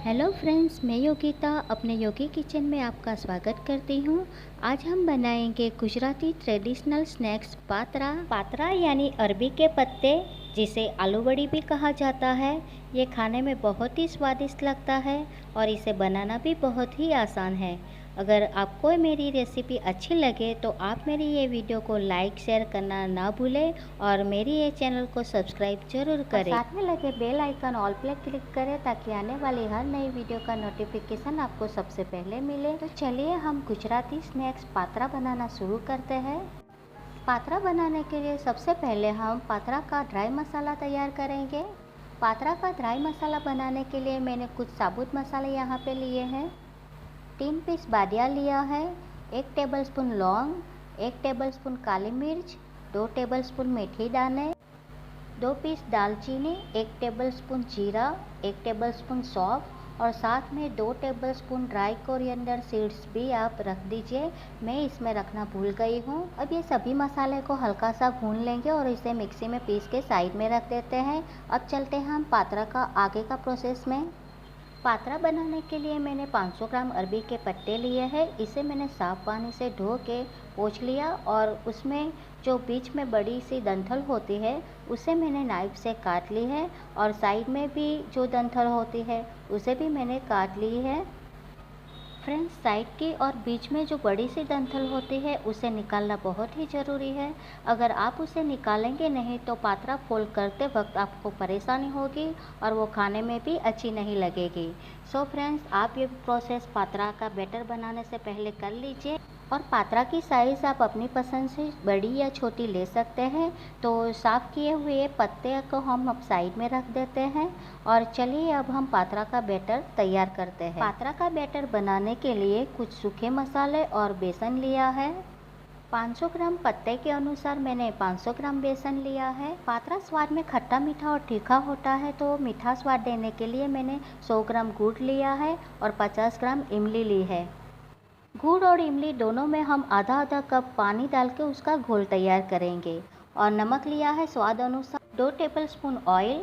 Hello friends, मैं योगिता अपने योगी kitchen में आपका स्वागत करती हूँ। आज हम बनाएंगे गुजराती ट्रेडिशनल स्नैक्स पात्रा। पात्रा यानी अरबी के पत्ते, जिसे आलू बड़ी भी कहा जाता है। ये खाने में बहुत ही स्वादिष्ट लगता है और इसे बनाना भी बहुत ही आसान है। अगर आपको मेरी रेसिपी अच्छी लगे तो आप मेरी ये वीडियो को लाइक शेयर करना ना भूलें और मेरी ये चैनल को सब्सक्राइब जरूर करें। साथ में लगे बेल आइकन ऑल पे क्लिक करें ताकि आने वाली हर नई वीडियो का नोटिफिकेशन आपको सबसे पहले मिले। तो चलिए हम गुजराती स्नैक्स पात्रा बनाना शुरू करते हैं। पात्रा बनाने के लिए सबसे पहले हम पात्रा का ड्राई मसाला तैयार करेंगे। पात्रा का ड्राई मसाला बनाने के लिए मैंने कुछ साबुत मसाले यहाँ पे लिए हैं। 3 पीस बादिया लिया है, 1 टेबलस्पून लौंग, 1 टेबलस्पून काली मिर्च, 2 टेबलस्पून मेथी दाने, 2 पीस दालचीनी, 1 टेबलस्पून जीरा, 1 टेबलस्पून सौंफ और साथ में 2 टेबलस्पून ड्राई कोरिएंडर सीड्स भी आप रख दीजिए। मैं इसमें रखना भूल गई हूँ। अब ये सभी मसाले को हल्का सा भून लेंगे और इसे मिक्सी में पीस के साइड में रख देते हैं। अब चलते हैं हम पात्रा का आगे का प्रोसेस में। पात्रा बनाने के लिए मैंने 500 ग्राम अरबी के पत्ते लिए हैं। इसे मैंने साफ़ पानी से धो के पोंछ लिया और उसमें जो बीच में बड़ी सी डंठल होती है उसे मैंने नाइफ से काट ली है और साइड में भी जो डंठल होती है उसे भी मैंने काट ली है। फ्रेंड्स, साइड की और बीच में जो बड़ी सी डंठल होती है उसे निकालना बहुत ही ज़रूरी है। अगर आप उसे निकालेंगे नहीं तो पात्रा फोल्ड करते वक्त आपको परेशानी होगी और वो खाने में भी अच्छी नहीं लगेगी। सो फ्रेंड्स, आप ये प्रोसेस पात्रा का बैटर बनाने से पहले कर लीजिए। और पात्रा की साइज़ आप अपनी पसंद से बड़ी या छोटी ले सकते हैं। तो साफ़ किए हुए पत्ते को हम अब साइड में रख देते हैं और चलिए अब हम पात्रा का बैटर तैयार करते हैं। पात्रा का बैटर बनाने के लिए कुछ सूखे मसाले और बेसन लिया है। 500 ग्राम पत्ते के अनुसार मैंने 500 ग्राम बेसन लिया है। पात्रा स्वाद में खट्टा मीठा और तीखा होता है, तो मीठा स्वाद देने के लिए मैंने 100 ग्राम गुड़ लिया है और 50 ग्राम इमली ली है। गुड़ और इमली दोनों में हम आधा आधा कप पानी डाल के उसका घोल तैयार करेंगे। और नमक लिया है स्वाद अनुसार। 2 टेबलस्पून ऑयल,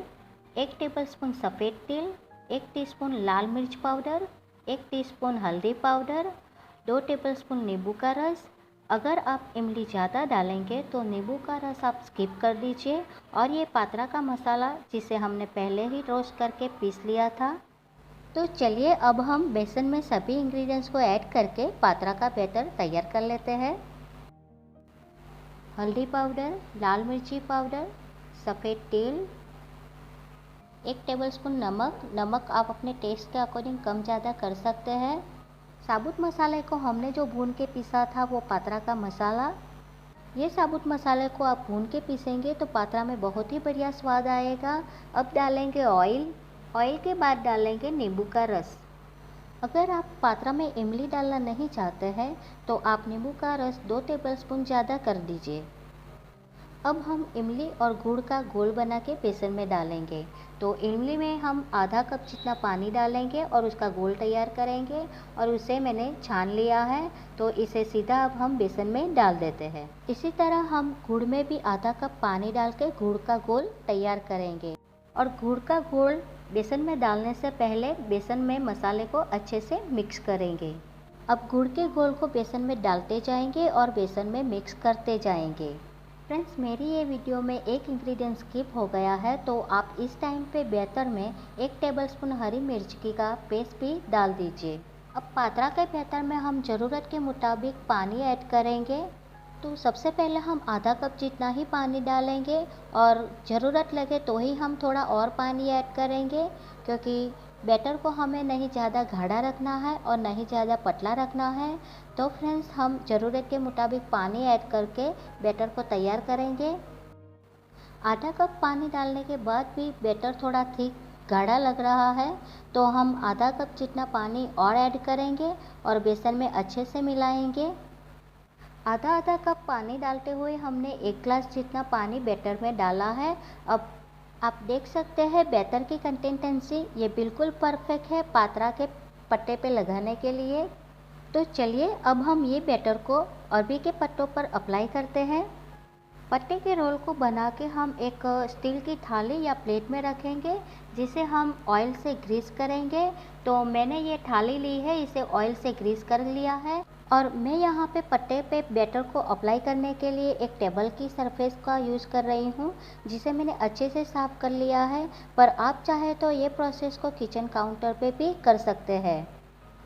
1 टेबलस्पून सफ़ेद तिल, 1 टीस्पून लाल मिर्च पाउडर, 1 टीस्पून हल्दी पाउडर, 2 टेबलस्पून नींबू का रस। अगर आप इमली ज़्यादा डालेंगे तो नींबू का रस आप स्किप कर दीजिए। और ये पात्रा का मसाला जिसे हमने पहले ही रोस्ट करके पीस लिया था। तो चलिए अब हम बेसन में सभी इंग्रेडिएंट्स को ऐड करके पात्रा का बैटर तैयार कर लेते हैं। हल्दी पाउडर, लाल मिर्ची पाउडर, सफ़ेद तिल, 1 टेबलस्पून नमक आप अपने टेस्ट के अकॉर्डिंग कम ज़्यादा कर सकते हैं। साबुत मसाले को हमने जो भून के पीसा था वो पात्रा का मसाला। ये साबुत मसाले को आप भून के पीसेंगे तो पात्रा में बहुत ही बढ़िया स्वाद आएगा। अब डालेंगे ऑयल के बाद डालेंगे नींबू का रस। अगर आप पात्रा में इमली डालना नहीं चाहते हैं तो आप नींबू का रस 2 टेबलस्पून ज़्यादा कर दीजिए। अब हम इमली और गुड़ का घोल बना के बेसन में डालेंगे। तो इमली में हम आधा कप जितना पानी डालेंगे और उसका घोल तैयार करेंगे और उसे मैंने छान लिया है। तो इसे सीधा अब हम बेसन में डाल देते हैं। इसी तरह हम गुड़ में भी आधा कप पानी डाल के गुड़ का घोल तैयार करेंगे। और गुड़ का घोल बेसन में डालने से पहले बेसन में मसाले को अच्छे से मिक्स करेंगे। अब गुड़ के घोल को बेसन में डालते जाएंगे और बेसन में मिक्स करते जाएंगे। फ्रेंड्स, मेरी ये वीडियो में एक इंग्रेडिएंट स्किप हो गया है, तो आप इस टाइम पे बैटर में 1 टेबलस्पून हरी मिर्च की का पेस्ट भी डाल दीजिए। अब पात्रा के बैटर में हम ज़रूरत के मुताबिक पानी ऐड करेंगे। तो सबसे पहले हम आधा कप जितना ही पानी डालेंगे और ज़रूरत लगे तो ही हम थोड़ा और पानी ऐड करेंगे, क्योंकि बैटर को हमें नहीं ज़्यादा गाढ़ा रखना है और नहीं ज़्यादा पतला रखना है। तो फ्रेंड्स, हम ज़रूरत के मुताबिक पानी ऐड करके बैटर को तैयार करेंगे। आधा कप पानी डालने के बाद भी बैटर थोड़ा थिक गाढ़ा लग रहा है, तो हम आधा कप जितना पानी और ऐड करेंगे और बेसन में अच्छे से मिलाएंगे। आधा आधा कप पानी डालते हुए हमने 1 ग्लास जितना पानी बैटर में डाला है। अब आप देख सकते हैं बैटर की कंसिस्टेंसी ये बिल्कुल परफेक्ट है पात्रा के पट्टे पे लगाने के लिए। तो चलिए अब हम ये बैटर को अरबी के पत्तों पर अप्लाई करते हैं। पत्ते के रोल को बना के हम एक स्टील की थाली या प्लेट में रखेंगे, जिसे हम ऑयल से ग्रीस करेंगे। तो मैंने ये थाली ली है, इसे ऑयल से ग्रीस कर लिया है। और मैं यहाँ पे पत्ते पे बैटर को अप्लाई करने के लिए एक टेबल की सरफेस का यूज़ कर रही हूँ, जिसे मैंने अच्छे से साफ़ कर लिया है। पर आप चाहे तो ये प्रोसेस को किचन काउंटर पे भी कर सकते हैं,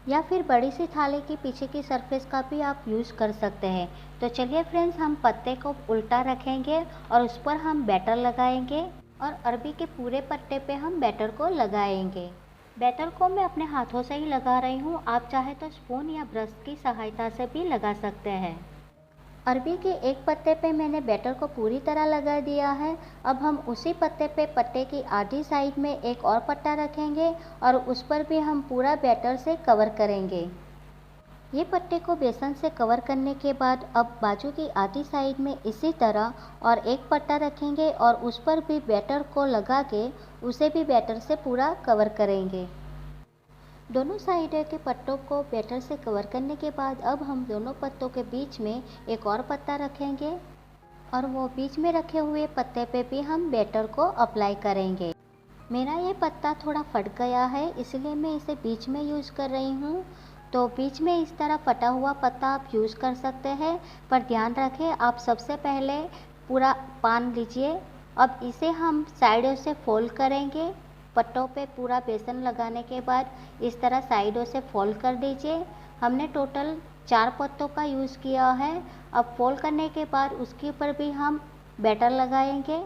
या फिर बड़ी सी थाली की पीछे की सरफेस का भी आप यूज़ कर सकते हैं। तो चलिए फ्रेंड्स, हम पत्ते को उल्टा रखेंगे और उस पर हम बैटर लगाएंगे और अरबी के पूरे पत्ते पे हम बैटर को लगाएंगे। बैटर को मैं अपने हाथों से ही लगा रही हूँ, आप चाहे तो स्पून या ब्रश की सहायता से भी लगा सकते हैं। अरबी के एक पत्ते पे मैंने बैटर को पूरी तरह लगा दिया है। अब हम उसी पत्ते पे पत्ते की आधी साइड में एक और पत्ता रखेंगे और उस पर भी हम पूरा बैटर से कवर करेंगे। ये पत्ते को बेसन से कवर करने के बाद अब बाजू की आधी साइड में इसी तरह और एक पत्ता रखेंगे और उस पर भी बैटर को लगा के उसे भी बैटर से पूरा कवर करेंगे। दोनों साइड के पत्तों को बैटर से कवर करने के बाद अब हम दोनों पत्तों के बीच में एक और पत्ता रखेंगे और वो बीच में रखे हुए पत्ते पे भी हम बैटर को अप्लाई करेंगे। मेरा ये पत्ता थोड़ा फट गया है, इसलिए मैं इसे बीच में यूज़ कर रही हूँ। तो बीच में इस तरह फटा हुआ पत्ता आप यूज़ कर सकते हैं, पर ध्यान रखें आप सबसे पहले पूरा पान लीजिए। अब इसे हम साइडों से फोल्ड करेंगे। पत्तों पे पूरा बेसन लगाने के बाद इस तरह साइडों से फोल्ड कर दीजिए। हमने टोटल 4 पत्तों का यूज़ किया है। अब फोल्ड करने के बाद उसके ऊपर भी हम बैटर लगाएंगे।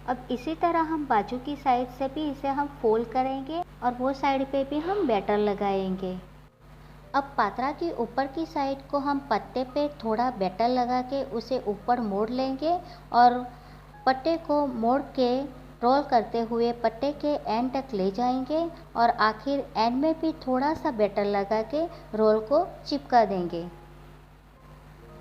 अब इसी तरह हम बाजू की साइड से भी इसे हम फोल्ड करेंगे और वो साइड पे भी हम बैटर लगाएंगे। अब पात्रा की ऊपर की साइड को हम पत्ते पे थोड़ा बैटर लगा के उसे ऊपर मोड़ लेंगे और पत्ते को मोड़ के रोल करते हुए पत्ते के एंड तक ले जाएंगे और आखिर एंड में भी थोड़ा सा बैटर लगा के रोल को चिपका देंगे।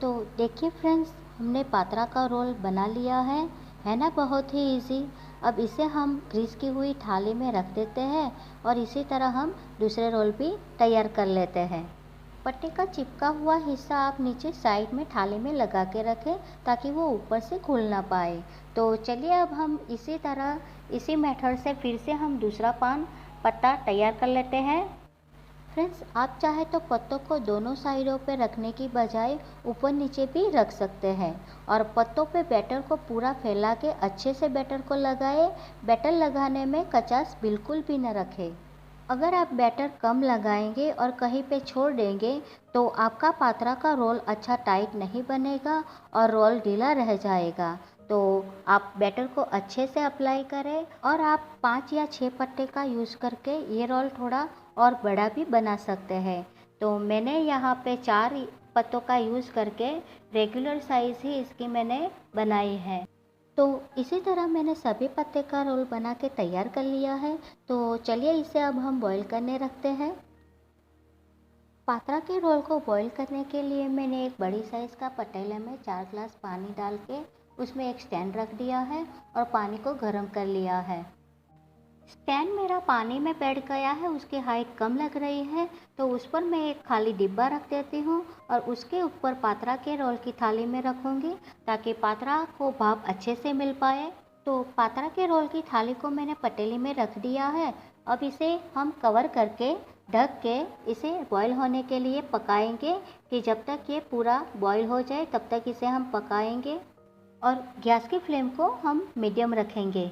तो देखिए फ्रेंड्स, हमने पात्रा का रोल बना लिया है ना, बहुत ही इजी। अब इसे हम ग्रीस की हुई थाली में रख देते हैं और इसी तरह हम दूसरे रोल भी तैयार कर लेते हैं। पत्ते का चिपका हुआ हिस्सा आप नीचे साइड में थाली में लगा के रखें ताकि वो ऊपर से खुल ना पाए। तो चलिए अब हम इसी तरह इसी मेथड से फिर से हम दूसरा पत्ता तैयार कर लेते हैं। फ्रेंड्स, आप चाहे तो पत्तों को दोनों साइडों पे रखने की बजाय ऊपर नीचे भी रख सकते हैं और पत्तों पे बैटर को पूरा फैला के अच्छे से बैटर को लगाए। बैटर लगाने में कचास बिल्कुल भी न रखें। अगर आप बैटर कम लगाएंगे और कहीं पे छोड़ देंगे तो आपका पात्रा का रोल अच्छा टाइट नहीं बनेगा और रोल ढीला रह जाएगा। तो आप बैटर को अच्छे से अप्लाई करें और आप 5 या 6 पत्ते का यूज़ करके ये रोल थोड़ा और बड़ा भी बना सकते हैं। तो मैंने यहाँ पे 4 पत्तों का यूज़ करके रेगुलर साइज़ ही इसकी मैंने बनाई है। तो इसी तरह मैंने सभी पत्ते का रोल बना के तैयार कर लिया है। तो चलिए इसे अब हम बॉईल करने रखते हैं। पात्रा के रोल को बॉईल करने के लिए मैंने एक बड़ी साइज़ का पतीले में 4 ग्लास पानी डाल के उसमें एक स्टैंड रख दिया है और पानी को गर्म कर लिया है। स्टैंड मेरा पानी में बैठ गया है, उसकी हाइट कम लग रही है, तो उस पर मैं एक खाली डिब्बा रख देती हूँ और उसके ऊपर पात्रा के रोल की थाली में रखूँगी ताकि पात्रा को भाप अच्छे से मिल पाए। तो पात्रा के रोल की थाली को मैंने पतीली में रख दिया है। अब इसे हम कवर करके ढक के इसे बॉईल होने के लिए पकाएंगे कि जब तक ये पूरा बॉईल हो जाए तब तक इसे हम पकाएंगे और गैस की फ्लेम को हम मीडियम रखेंगे।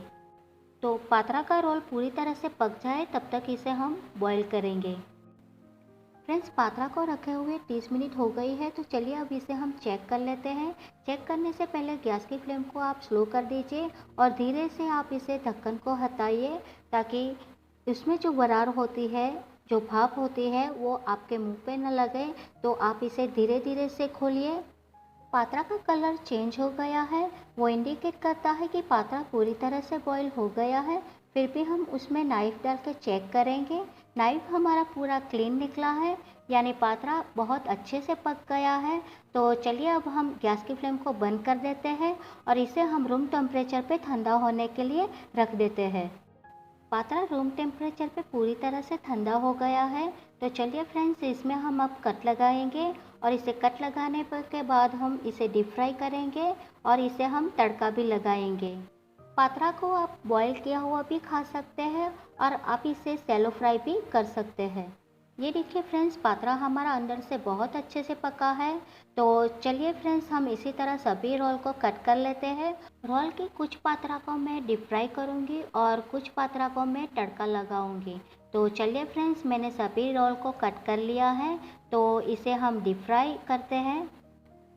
तो पात्रा का रोल पूरी तरह से पक जाए तब तक इसे हम बॉईल करेंगे। फ्रेंड्स, पात्रा को रखे हुए 30 मिनट हो गई है, तो चलिए अब इसे हम चेक कर लेते हैं। चेक करने से पहले गैस की फ्लेम को आप स्लो कर दीजिए और धीरे से आप इसे ढक्कन को हटाइए ताकि इसमें जो वरार होती है, जो भाप होती है, वो आपके मुंह पे न लगे। तो आप इसे धीरे धीरे से खोलिए। पात्रा का कलर चेंज हो गया है, वो इंडिकेट करता है कि पात्रा पूरी तरह से बॉईल हो गया है। फिर भी हम उसमें नाइफ़ डाल के चेक करेंगे। नाइफ़ हमारा पूरा क्लीन निकला है, यानी पात्रा बहुत अच्छे से पक गया है। तो चलिए अब हम गैस की फ्लेम को बंद कर देते हैं और इसे हम रूम टेम्परेचर पे ठंडा होने के लिए रख देते हैं। पात्रा रूम टेम्परेचर पे पूरी तरह से ठंडा हो गया है। तो चलिए फ्रेंड्स, इसमें हम अब कट लगाएंगे और इसे कट लगाने के बाद हम इसे डीप फ्राई करेंगे और इसे हम तड़का भी लगाएंगे। पात्रा को आप बॉईल किया हुआ भी खा सकते हैं और आप इसे सैलो फ्राई भी कर सकते हैं। ये देखिए फ्रेंड्स, पात्रा हमारा अंदर से बहुत अच्छे से पका है। तो चलिए फ्रेंड्स, हम इसी तरह सभी रोल को कट कर लेते हैं। रोल की कुछ पात्रा को मैं डीप फ्राई करूँगी और कुछ पात्रा को मैं तड़का लगाऊंगी। तो चलिए फ्रेंड्स, मैंने सभी रोल को कट कर लिया है, तो इसे हम डीप फ्राई करते हैं।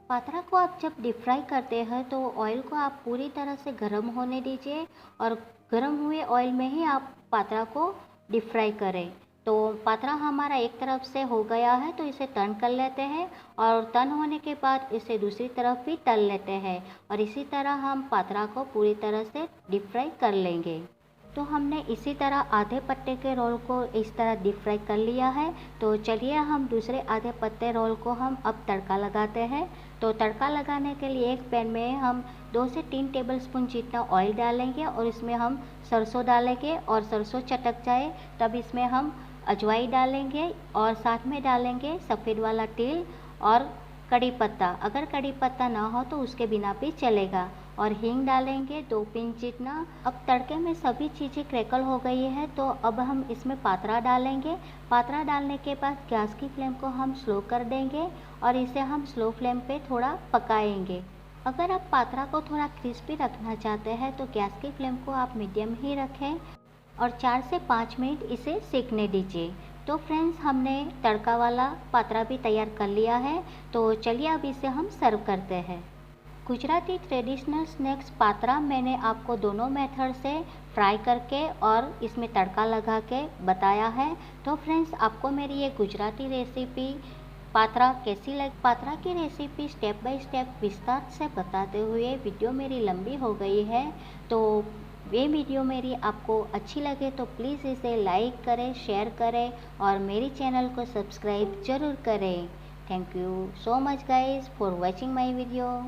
पात्रा को आप जब डीप फ्राई करते हैं तो ऑयल को आप पूरी तरह से गर्म होने दीजिए और गर्म हुए ऑयल में ही आप पात्रा को डीप फ्राई करें। तो पात्रा हमारा एक तरफ से हो गया है, तो इसे टर्न कर लेते हैं और टर्न होने के बाद इसे दूसरी तरफ भी तल लेते हैं और इसी तरह हम पात्रा को पूरी तरह से डीप फ्राई कर लेंगे। तो हमने इसी तरह आधे पत्ते के रोल को इस तरह डीप फ्राई कर लिया है। तो चलिए हम दूसरे आधे पत्ते रोल को हम अब तड़का लगाते हैं। तो तड़का लगाने के लिए एक पैन में हम 2 से 3 टेबलस्पून जितना ऑयल डालेंगे और इसमें हम सरसों डालेंगे और सरसों चटक जाए तब इसमें हम अजवाइन डालेंगे और साथ में डालेंगे सफ़ेद वाला तिल और कड़ी पत्ता। अगर कड़ी पत्ता ना हो तो उसके बिना भी चलेगा और हींग डालेंगे 2 पिंच जितना। अब तड़के में सभी चीज़ें क्रैकल हो गई है, तो अब हम इसमें पात्रा डालेंगे। पात्रा डालने के बाद गैस की फ्लेम को हम स्लो कर देंगे और इसे हम स्लो फ्लेम पे थोड़ा पकाएंगे। अगर आप पात्रा को थोड़ा क्रिस्पी रखना चाहते हैं तो गैस की फ्लेम को आप मीडियम ही रखें और 4 से 5 मिनट इसे सेकने दीजिए। तो फ्रेंड्स, हमने तड़का वाला पात्रा भी तैयार कर लिया है। तो चलिए अब इसे हम सर्व करते हैं। गुजराती ट्रेडिशनल स्नैक्स पात्रा मैंने आपको दोनों मेथड से फ्राई करके और इसमें तड़का लगा के बताया है। तो फ्रेंड्स, आपको मेरी ये गुजराती रेसिपी पात्रा कैसी लगी? पात्रा की रेसिपी स्टेप बाय स्टेप विस्तार से बताते हुए वीडियो मेरी लंबी हो गई है। तो ये वीडियो मेरी आपको अच्छी लगे तो प्लीज़ इसे लाइक करें, शेयर करें और मेरी चैनल को सब्सक्राइब ज़रूर करें। Thank you so much guys for watching my video.